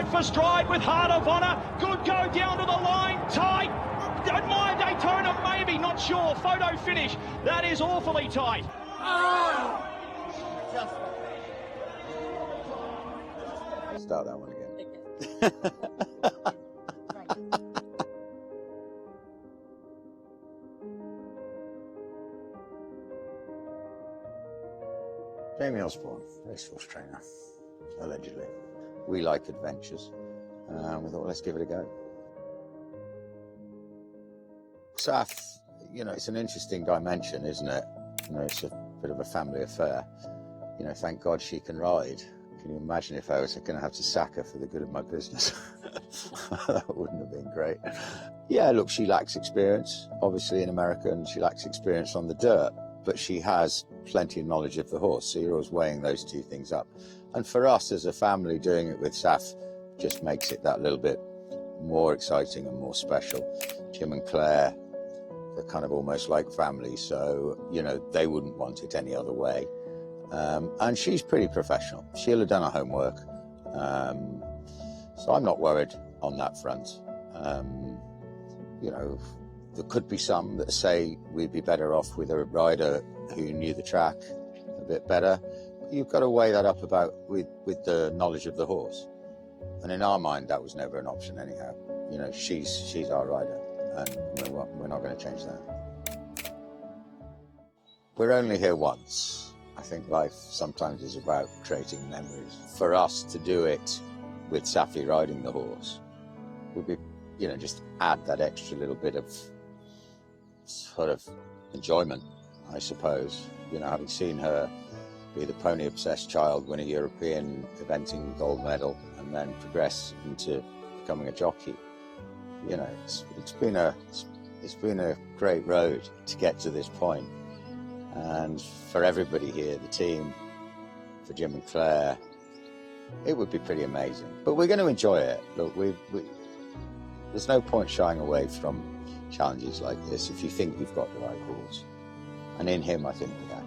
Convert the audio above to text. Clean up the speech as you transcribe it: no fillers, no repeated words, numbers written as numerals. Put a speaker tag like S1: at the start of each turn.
S1: Right for stride with Heart of Honour. Good go down to the line. Tight. Admire Daytona, maybe. Not sure. Photo finish. That is awfully tight.
S2: Start that one again. Jamie Osborne, racehorse trainer, allegedly. We like adventures. We thought, well, let's give it a go. Saff, it's an interesting dimension, isn't it? It's a bit of a family affair. Thank God she can ride. Can you imagine if I was going to have to sack her for the good of my business? That wouldn't have been great. Yeah, look, she lacks experience, obviously, in America, and she lacks experience on the dirt, but she has plenty of knowledge of the horse, so you're always weighing those two things up. And for us as a family, doing it with Saff just makes it that little bit more exciting and more special. Jim and Claire, they're kind of almost like family, so, they wouldn't want it any other way. And she's pretty professional. She'll have done her homework. So I'm not worried on that front. There could be some that say we'd be better off with a rider who knew the track a bit better. But you've got to weigh that up with the knowledge of the horse. And in our mind, that was never an option anyhow. She's our rider, and we're not going to change that. We're only here once. I think life sometimes is about creating memories. For us to do it with Saffie riding the horse would be, just add that extra little bit of sort of enjoyment, I suppose. Having seen her be the pony-obsessed child, win a European eventing gold medal, and then progress into becoming a jockey. It's been a great road to get to this point. And for everybody here, the team, for Jim and Claire, it would be pretty amazing. But we're going to enjoy it. Look, there's no point shying away from challenges like this if you think you've got the right horse. And in him, I think we have.